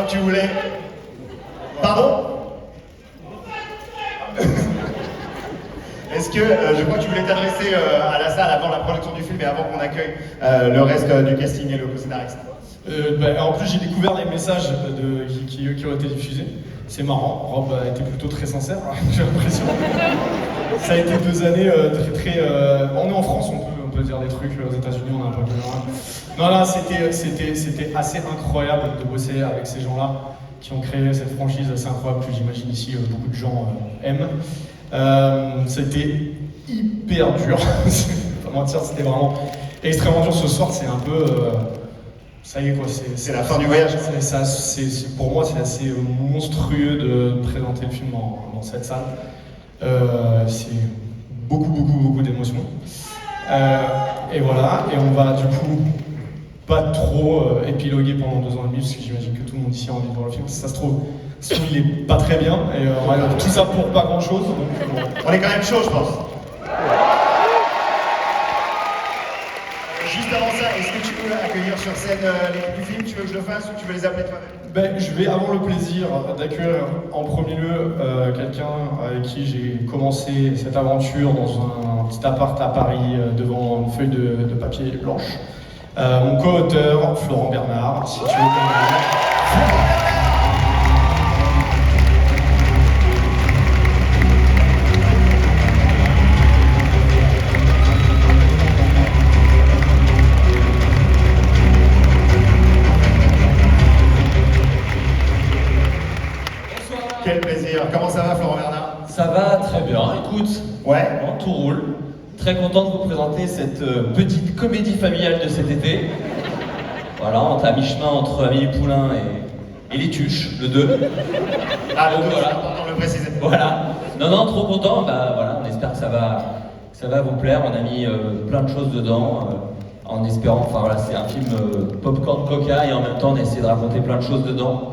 que tu voulais... Pardon? Est-ce que, je crois que tu voulais t'adresser à la salle avant la projection du film et avant qu'on accueille le reste du casting et le co-scénariste? En plus, j'ai découvert les messages qui ont été diffusés. C'est marrant, Rob a été plutôt très sincère, j'ai l'impression. Ça a été 2 années très... On est en France, on peut dire des trucs, aux États-Unis on a un peu plus loin. Non, là, c'était assez incroyable de bosser avec ces gens-là qui ont créé cette franchise assez incroyable que j'imagine ici beaucoup de gens aiment. C'était hyper dur, pas mentir, c'était vraiment extrêmement dur. Ce soir, c'est un peu... ça y est quoi, c'est la fin du voyage. Pour moi, c'est assez monstrueux de présenter le film dans cette salle. C'est beaucoup d'émotions. Et voilà, et on va du coup pas trop épiloguer pendant 2 ans et demi, parce que j'imagine que tout le monde ici a envie de voir le film. Ça se trouve il est pas très bien, et tout ça pour pas grand chose. Donc, on est quand même chaud, je pense. Juste avant ça, est-ce que tu peux accueillir sur scène l'équipe du film? Tu veux que je le fasse ou tu veux les appeler toi-même? Je vais avoir le plaisir d'accueillir en premier lieu quelqu'un avec qui j'ai commencé cette aventure dans un petit appart à Paris devant une feuille de papier blanche. Mon co-auteur, Florent Bernard, si tu veux qu'on Quel plaisir. Comment ça va, Florent Bernard? Ça va très bien. Écoute, ouais, tout roule. Très content de vous présenter cette petite comédie familiale de cet été. Voilà, on est à mi-chemin entre Amélie Poulain et Les Tuches, le 2. Ah, le 2, voilà, important de le préciser. Voilà. Non, trop content. Voilà, on espère que ça va vous plaire. On a mis plein de choses dedans. En espérant, enfin voilà, c'est un film popcorn coca et en même temps on a essayé de raconter plein de choses dedans.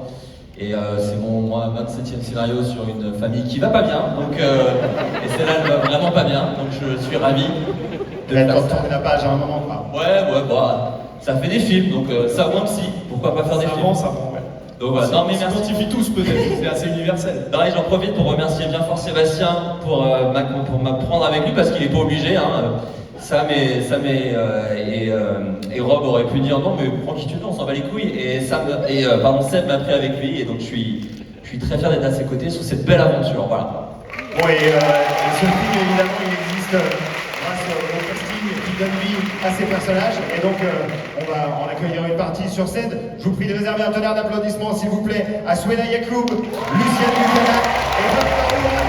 Et c'est mon 27e scénario sur une famille qui va pas bien, donc et celle-là elle va vraiment pas bien, donc je suis ravi de faire ça. Tourner la page à un moment, quoi. Ouais, ça fait des films, donc ça ou un psy, pourquoi pas faire des films? Ça avance, ouais. Donc voilà, non mais on merci. s'identifie tous peut-être, c'est assez universel. Non, et j'en profite pour remercier bien fort Sébastien pour m'apprendre avec lui, parce qu'il est pas obligé, hein. Sam et Rob auraient pu dire non mais prends qui tu veux, on s'en bat les couilles, et Seb m'a pris avec lui, et donc je suis très fier d'être à ses côtés sur cette belle aventure, voilà. Bon, et ce film évidemment il existe grâce au casting qui donne vie à ces personnages, et donc on va en accueillir une partie sur scène. Je vous prie de réserver un tonnerre d'applaudissements s'il vous plaît à Souena Yacoub, Lucienne Buchanan et Rob Faroua.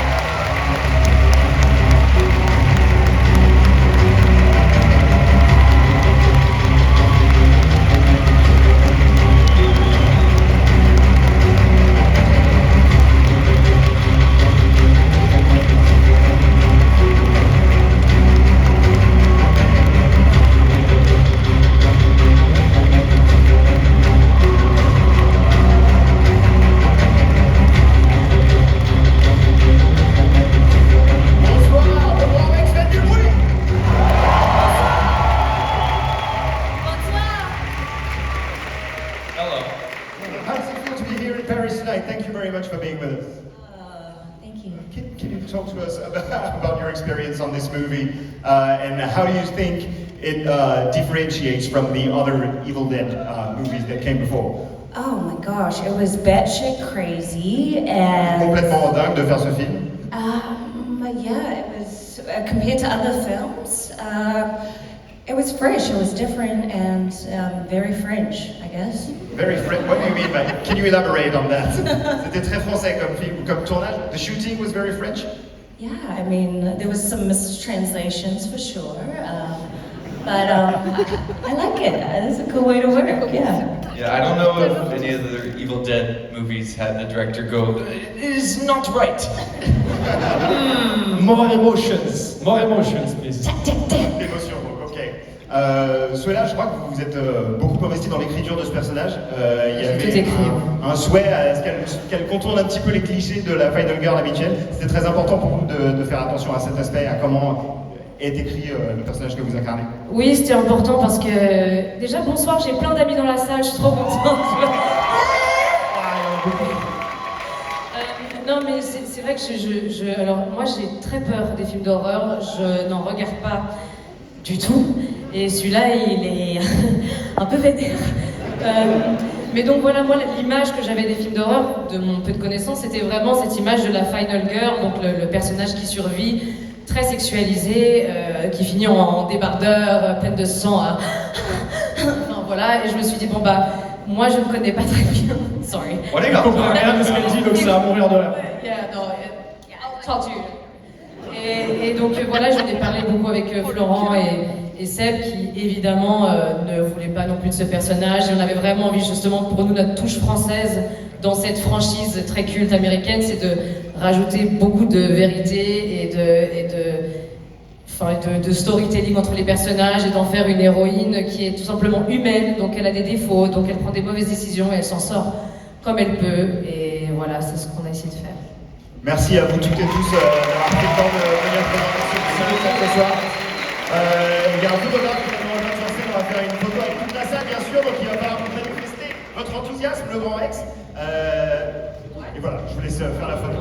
Thank you very much for being with us. Thank you. Can you talk to us about your experience on this movie and how do you think it differentiates from the other Evil Dead movies that came before? Oh my gosh, it was batshit crazy and... Complètement dingue de faire ce film. Yeah, it was, compared to other films, it was fresh, it was different and very French, I guess. Very French, what do you mean by, can you elaborate on that? C'était très français comme film, comme tournage. The shooting was very French? Yeah, I mean, there was some mistranslations for sure, but I like it. It's a cool way to work, yeah. Yeah, I don't know if any of the Evil Dead movies had the director go, it is not right. More emotions, please. Émotion, donc, ok. Souena, je crois que vous êtes beaucoup investi dans l'écriture de ce personnage. Il y avait un souhait à ce qu'elle contourne un petit peu les clichés de la Final Girl habituelle. C'était très important pour vous de faire attention à cet aspect, à comment est écrit le personnage que vous incarnez. Oui, c'était important parce que... Déjà, bonsoir, j'ai plein d'amis dans la salle, je suis trop contente. vrai que alors moi j'ai très peur des films d'horreur, je n'en regarde pas du tout, et celui-là il est un peu vénère. Mais donc voilà, moi l'image que j'avais des films d'horreur, de mon peu de connaissance, c'était vraiment cette image de la Final Girl, donc le personnage qui survit, très sexualisé, qui finit en débardeur, pleine de sang, enfin voilà, et je me suis dit bon bah, moi je ne connais pas très bien, sorry. Bon les gars, on comprend rien de ce qu'elle dit, donc c'est à mourir de rire. I'll talk to you. Et donc voilà, j'en ai parlé beaucoup avec Florent et Seb, qui évidemment ne voulaient pas non plus de ce personnage. Et on avait vraiment envie justement, pour nous, notre touche française dans cette franchise très culte américaine, c'est de rajouter beaucoup de vérité et de storytelling entre les personnages et d'en faire une héroïne qui est tout simplement humaine, donc elle a des défauts, donc elle prend des mauvaises décisions et elle s'en sort comme elle peut. Et voilà, c'est ce qu'on a essayé de faire. Merci à vous toutes et tous d'avoir pris le temps de venir présenter ce soir. Il y a un photographe qui va nous rejoindre sur scène, on va faire une photo avec toute la salle bien sûr, donc il va falloir manifester votre enthousiasme, le Grand Rex. Et voilà, je vous laisse faire la photo.